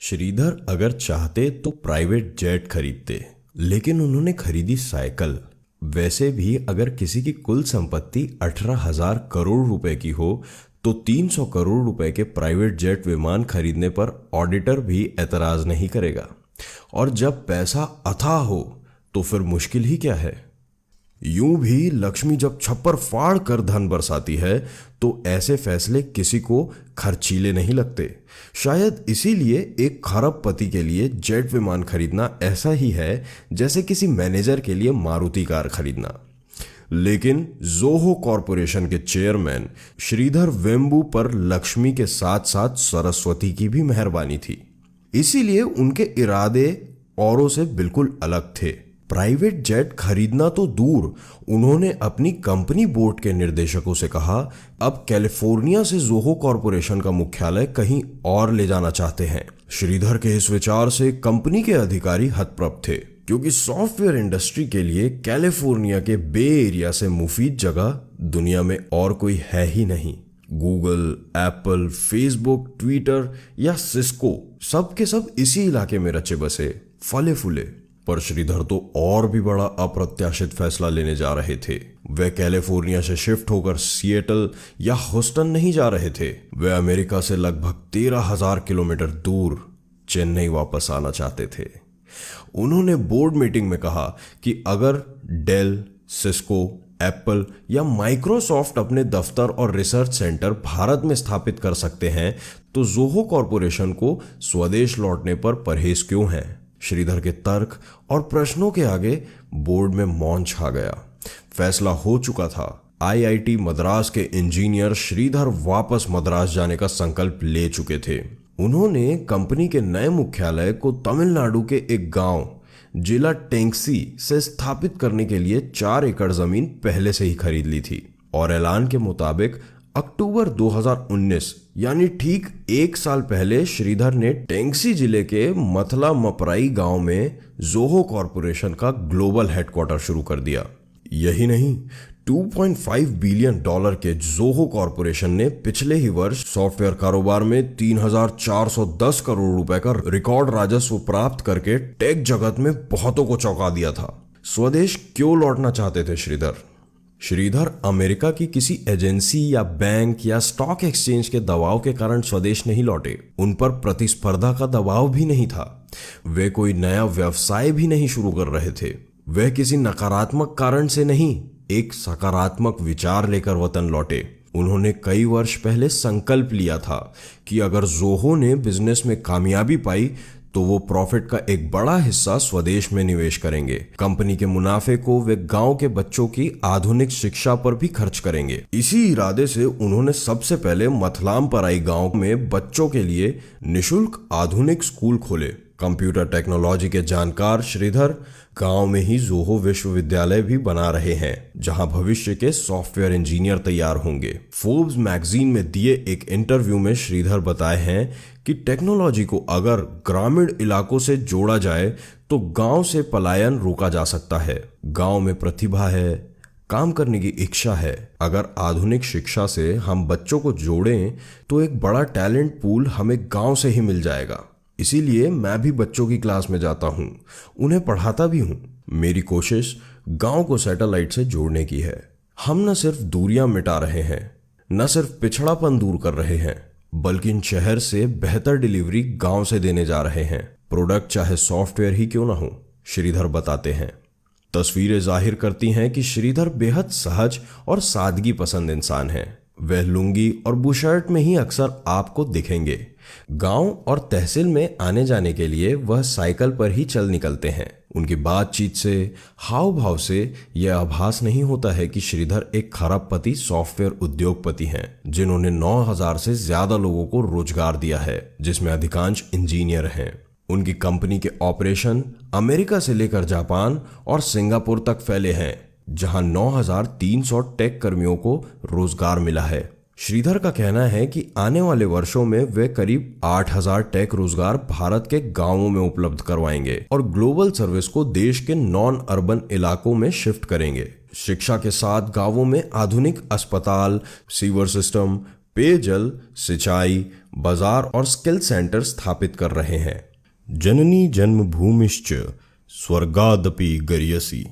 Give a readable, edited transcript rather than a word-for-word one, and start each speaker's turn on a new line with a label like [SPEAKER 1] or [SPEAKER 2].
[SPEAKER 1] श्रीधर अगर चाहते तो प्राइवेट जेट खरीदते, लेकिन उन्होंने खरीदी साइकिल। वैसे भी अगर किसी की कुल संपत्ति 18,000 करोड़ रुपए की हो तो 300 करोड़ रुपए के प्राइवेट जेट विमान खरीदने पर ऑडिटर भी एतराज नहीं करेगा। और जब पैसा अथाह हो तो फिर मुश्किल ही क्या है। यूं भी लक्ष्मी जब छप्पर फाड़ कर धन बरसाती है तो ऐसे फैसले किसी को खर्चीले नहीं लगते। शायद इसीलिए एक खरबपति के लिए जेट विमान खरीदना ऐसा ही है जैसे किसी मैनेजर के लिए मारुति कार खरीदना। लेकिन जोहो कॉरपोरेशन के चेयरमैन श्रीधर वेम्बू पर लक्ष्मी के साथ साथ सरस्वती की भी मेहरबानी थी, इसीलिए उनके इरादे औरों से बिल्कुल अलग थे। प्राइवेट जेट खरीदना तो दूर, उन्होंने अपनी कंपनी बोर्ड के निर्देशकों से कहा अब कैलिफोर्निया से जोहो कॉरपोरेशन का मुख्यालय कहीं और ले जाना चाहते हैं। श्रीधर के इस विचार से कंपनी के अधिकारी हतप्रभ थे, क्योंकि सॉफ्टवेयर इंडस्ट्री के लिए कैलिफोर्निया के बे एरिया से मुफीद जगह दुनिया में और कोई है ही नहीं। गूगल, एप्पल, फेसबुक, ट्विटर या सिस्को सब के सब इसी इलाके में रचे बसे फले फूले। पर श्रीधर तो और भी बड़ा अप्रत्याशित फैसला लेने जा रहे थे। वे कैलिफोर्निया से शिफ्ट होकर सिएटल या ह्यूस्टन नहीं जा रहे थे, वे अमेरिका से लगभग 13,000 किलोमीटर दूर चेन्नई वापस आना चाहते थे। उन्होंने बोर्ड मीटिंग में कहा कि अगर डेल, सिस्को, एप्पल या माइक्रोसॉफ्ट अपने दफ्तर और रिसर्च सेंटर भारत में स्थापित कर सकते हैं तो जोहो कॉरपोरेशन को स्वदेश लौटने पर परहेज क्यों है। श्रीधर के तर्क और प्रश्नों के आगे बोर्ड में मौन छा गया। फैसला हो चुका था। आईआईटी मद्रास के इंजीनियर श्रीधर वापस मद्रास जाने का संकल्प ले चुके थे। उन्होंने कंपनी के नए मुख्यालय को तमिलनाडु के एक गांव जिला टेंगसी से स्थापित करने के लिए 4 एकड़ जमीन पहले से ही खरीद ली थी और ऐलान के मुताबिक अक्टूबर 2019 यानी ठीक 1 साल पहले श्रीधर ने टेंगसी जिले के मथला मपराई गांव में जोहो कॉरपोरेशन का ग्लोबल हेडक्वार्टर शुरू कर दिया। यही नहीं, $2.5 बिलियन के जोहो कॉरपोरेशन ने पिछले ही वर्ष सॉफ्टवेयर कारोबार में 3,410 करोड़ रुपए का रिकॉर्ड राजस्व प्राप्त करके टेक जगत में बहुतों को चौंका दिया था। स्वदेश क्यों लौटना चाहते थे श्रीधर अमेरिका की किसी एजेंसी या बैंक या स्टॉक एक्सचेंज के दबाव के कारण स्वदेश नहीं लौटे। उन पर प्रतिस्पर्धा का दबाव भी नहीं था। वे कोई नया व्यवसाय भी नहीं शुरू कर रहे थे। वे किसी नकारात्मक कारण से नहीं, एक सकारात्मक विचार लेकर वतन लौटे। उन्होंने कई वर्ष पहले संकल्प लिया था कि अगर जोहो ने बिजनेस में कामयाबी पाई तो वो प्रॉफिट का एक बड़ा हिस्सा स्वदेश में निवेश करेंगे। कंपनी के मुनाफे को वे गांव के बच्चों की आधुनिक शिक्षा पर भी खर्च करेंगे। इसी इरादे से उन्होंने सबसे पहले मथलाम पराई गांव में बच्चों के लिए निशुल्क आधुनिक स्कूल खोले। कंप्यूटर टेक्नोलॉजी के जानकार श्रीधर गांव में ही जोहो विश्वविद्यालय भी बना रहे हैं, जहां भविष्य के सॉफ्टवेयर इंजीनियर तैयार होंगे। फोर्ब्स मैगजीन में दिए एक इंटरव्यू में श्रीधर बताए हैं कि टेक्नोलॉजी को अगर ग्रामीण इलाकों से जोड़ा जाए तो गांव से पलायन रोका जा सकता है। गांव में प्रतिभा है, काम करने की इच्छा है। अगर आधुनिक शिक्षा से हम बच्चों को जोड़ें तो एक बड़ा टैलेंट पूल हमें गांव से ही मिल जाएगा। इसीलिए मैं भी बच्चों की क्लास में जाता हूँ, उन्हें पढ़ाता भी हूँ। मेरी कोशिश गांव को सैटेलाइट से जोड़ने की है। हम न सिर्फ दूरियां मिटा रहे हैं, न सिर्फ पिछड़ापन दूर कर रहे हैं, बल्कि इन शहर से बेहतर डिलीवरी गांव से देने जा रहे हैं। प्रोडक्ट चाहे सॉफ्टवेयर ही क्यों ना हो, श्रीधर बताते हैं। तस्वीरें जाहिर करती हैं कि श्रीधर बेहद सहज और सादगी पसंद इंसान हैं। वह लुंगी और बुशर्ट में ही अक्सर आपको दिखेंगे। गांव और तहसील में आने जाने के लिए वह साइकिल पर ही चल निकलते हैं। उनकी बातचीत से, हाव भाव से यह आभास नहीं होता है कि श्रीधर एक खरबपति सॉफ्टवेयर उद्योगपति हैं, जिन्होंने 9,000 से ज्यादा लोगों को रोजगार दिया है, जिसमें अधिकांश इंजीनियर हैं। उनकी कंपनी के ऑपरेशन अमेरिका से लेकर जापान और सिंगापुर तक फैले हैं, जहां 9,300 टेक कर्मियों को रोजगार मिला है। श्रीधर का कहना है कि आने वाले वर्षों में वे करीब 8,000 टेक रोजगार भारत के गांवों में उपलब्ध करवाएंगे और ग्लोबल सर्विस को देश के नॉन अर्बन इलाकों में शिफ्ट करेंगे। शिक्षा के साथ गांवों में आधुनिक अस्पताल, सीवर सिस्टम, पेयजल, सिंचाई, बाजार और स्किल सेंटर स्थापित कर रहे हैं। जननी जन्मभूमिश्च स्वर्गादपि गरीयसी।